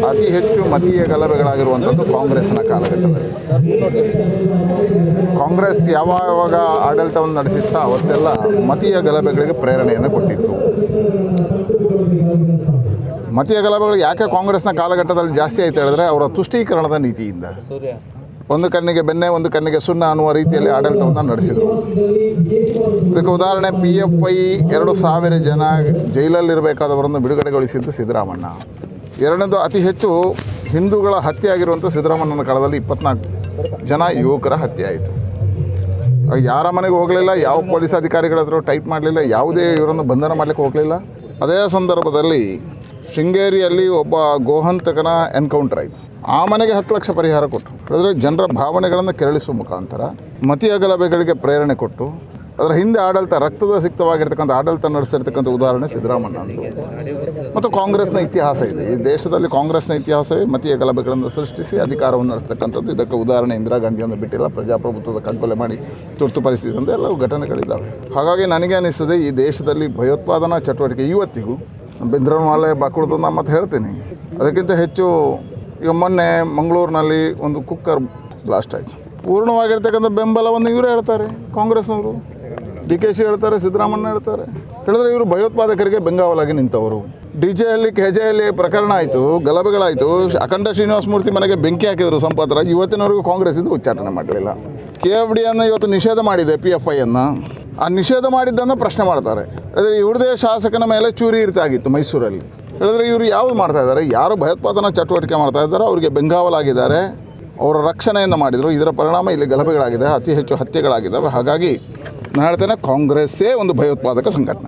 ಅತಿ ಹೆಚ್ಚು ಮತೀಯ ಗಲಭೆಗಳಾಗಿರುವಂಥದ್ದು ಕಾಂಗ್ರೆಸ್ನ ಕಾಲಘಟ್ಟದಲ್ಲಿ. ಕಾಂಗ್ರೆಸ್ ಯಾವಾಗ ಆಡಳಿತವನ್ನು ನಡೆಸಿತ್ತಾ ಅವತ್ತೆಲ್ಲ ಮತೀಯ ಗಲಭೆಗಳಿಗೆ ಪ್ರೇರಣೆಯನ್ನು ಕೊಟ್ಟಿತ್ತು. ಮತೀಯ ಗಲಭೆಗಳು ಯಾಕೆ ಕಾಂಗ್ರೆಸ್ನ ಕಾಲಘಟ್ಟದಲ್ಲಿ ಜಾಸ್ತಿ ಆಯ್ತು ಹೇಳಿದ್ರೆ ಅವರ ತುಷ್ಟೀಕರಣದ ನೀತಿಯಿಂದ. ಒಂದು ಕಣ್ಣಿಗೆ ಬೆಣ್ಣೆ ಒಂದು ಕಣ್ಣಿಗೆ ಸುಣ್ಣ ಅನ್ನುವ ರೀತಿಯಲ್ಲಿ ಆಡಳಿತವನ್ನು ನಡೆಸಿದರು. ಇದಕ್ಕೆ ಉದಾಹರಣೆ PFI 2000 ಜನ ಜೈಲಲ್ಲಿರಬೇಕಾದವರನ್ನು ಬಿಡುಗಡೆಗೊಳಿಸಿದ್ದು ಸಿದ್ದರಾಮಣ್ಣ. ಎರಡನೇದು, ಅತಿ ಹೆಚ್ಚು ಹಿಂದೂಗಳ ಹತ್ಯೆ ಆಗಿರುವಂಥ ಸಿದ್ದರಾಮಣ್ಣನ ಕಾಲದಲ್ಲಿ 24 ಜನ ಯುವಕರ ಹತ್ಯೆ ಆಯಿತು. ಯಾರ ಮನೆಗೂ ಹೋಗಲಿಲ್ಲ, ಯಾವ ಪೊಲೀಸ್ ಅಧಿಕಾರಿಗಳ ಹತ್ರ ಟೈಟ್ ಮಾಡಲಿಲ್ಲ, ಯಾವುದೇ ಇವರನ್ನು ಬಂಧನ ಮಾಡಲಿಕ್ಕೆ ಹೋಗಲಿಲ್ಲ. ಅದೇ ಸಂದರ್ಭದಲ್ಲಿ ಶೃಂಗೇರಿಯಲ್ಲಿ ಒಬ್ಬ ಗೋಹಂತಕನ ಎನ್ಕೌಂಟರ್ ಆಯಿತು. ಆ ಮನೆಗೆ 10 ಲಕ್ಷ ಪರಿಹಾರ ಕೊಟ್ಟರು. ಅಂದರೆ ಜನರ ಭಾವನೆಗಳನ್ನು ಕೆರಳಿಸುವ ಮುಖಾಂತರ ಮತೀಯ ಗಲಭೆಗಳಿಗೆ ಪ್ರೇರಣೆ ಕೊಟ್ಟು ಅದರ ಹಿಂದೆ ಆಡಳಿತ ರಕ್ತದ ಸಿಕ್ತವಾಗಿರ್ತಕ್ಕಂಥ ಆಡಳಿತ ನಡೆಸಿರ್ತಕ್ಕಂಥ ಉದಾಹರಣೆ ಸಿದ್ದರಾಮಣ್ಣ ಅಂದರು. ಮತ್ತು ಕಾಂಗ್ರೆಸ್ನ ಇತಿಹಾಸ ಇದೆ. ಈ ದೇಶದಲ್ಲಿ ಕಾಂಗ್ರೆಸ್ನ ಇತಿಹಾಸವೇ ಮತೀಯ ಗಲಭೆಗಳನ್ನು ಸೃಷ್ಟಿಸಿ ಅಧಿಕಾರವನ್ನು ನಡೆಸ್ತಕ್ಕಂಥದ್ದು. ಇದಕ್ಕೆ ಉದಾಹರಣೆ ಇಂದಿರಾ ಗಾಂಧಿಯನ್ನು ಬಿಟ್ಟಿಲ್ಲ. ಪ್ರಜಾಪ್ರಭುತ್ವದ ಕಗ್ಗೊಲೆ ಮಾಡಿ ತುರ್ತು ಪರಿಸ್ಥಿತಿ ಅಂತ ಎಲ್ಲವೂ ಘಟನೆಗಳಿದ್ದಾವೆ. ಹಾಗಾಗಿ ನನಗೆ ಅನಿಸ್ತದೆ ಈ ದೇಶದಲ್ಲಿ ಭಯೋತ್ಪಾದನಾ ಚಟುವಟಿಕೆ ಇವತ್ತಿಗೂ ಬೆಂದ್ರಮಾಲೆ ಬಾಕುಳದನ್ನ ಮತ್ತೆ ಹೇಳ್ತೀನಿ. ಅದಕ್ಕಿಂತ ಹೆಚ್ಚು ಈಗ ಮೊನ್ನೆ ಮಂಗಳೂರಿನಲ್ಲಿ ಒಂದು ಕುಕ್ಕರ್ ಬ್ಲಾಸ್ಟ್ ಆಯಿತು. ಪೂರ್ಣವಾಗಿರ್ತಕ್ಕಂಥ ಬೆಂಬಲವನ್ನು ಇವರೇ ಹೇಳ್ತಾರೆ, ಕಾಂಗ್ರೆಸ್ನವರು. DKಶಿ ಹೇಳ್ತಾರೆ, ಸಿದ್ದರಾಮಣ್ಣ ಹೇಳ್ತಾರೆ. ಹೇಳಿದ್ರೆ ಇವರು ಭಯೋತ್ಪಾದಕರಿಗೆ ಬೆಂಗಾವಲಾಗಿ ನಿಂತವರು. DJಯಲ್ಲಿ KJಯಲ್ಲಿ ಪ್ರಕರಣ ಆಯಿತು, ಗಲಭೆಗಳಾಯಿತು. ಅಖಂಡ ಶ್ರೀನಿವಾಸ ಮೂರ್ತಿ ಮನೆಗೆ ಬೆಂಕಿ ಹಾಕಿದರು ಸಂಪಾದರಾಜ್. ಇವತ್ತಿನವರೆಗೂ ಕಾಂಗ್ರೆಸ್ಸಿಂದ ಉಚ್ಚಾಟನೆ ಮಾಡಲಿಲ್ಲ. KFDಯನ್ನು ಇವತ್ತು ನಿಷೇಧ ಮಾಡಿದೆ, PFIಯನ್ನು. ಆ ನಿಷೇಧ ಮಾಡಿದ್ದನ್ನು ಪ್ರಶ್ನೆ ಮಾಡ್ತಾರೆ. ಆದರೆ ಇವ್ರದೇ ಶಾಸಕನ ಮೇಲೆ ಚೂರಿ ಇರ್ತಾಗಿತ್ತು ಮೈಸೂರಲ್ಲಿ. ಹೇಳಿದ್ರೆ ಇವರು ಯಾವುದು ಮಾಡ್ತಾ ಇದ್ದಾರೆ, ಯಾರು ಭಯೋತ್ಪಾದನಾ ಚಟುವಟಿಕೆ ಮಾಡ್ತಾ ಇದ್ದಾರೆ ಅವರಿಗೆ ಬೆಂಗಾವಲಾಗಿದ್ದಾರೆ, ಅವರ ರಕ್ಷಣೆಯನ್ನು ಮಾಡಿದರು. ಇದರ ಪರಿಣಾಮ ಇಲ್ಲಿ ಗಲಭೆಗಳಾಗಿದೆ, ಅತಿ ಹೆಚ್ಚು ಹತ್ಯೆಗಳಾಗಿದ್ದಾವೆ. ಹಾಗಾಗಿ ನಾನು ಹೇಳ್ತೇನೆ, ಕಾಂಗ್ರೆಸ್ಸೇ ಒಂದು ಭಯೋತ್ಪಾದಕ ಸಂಘಟನೆ.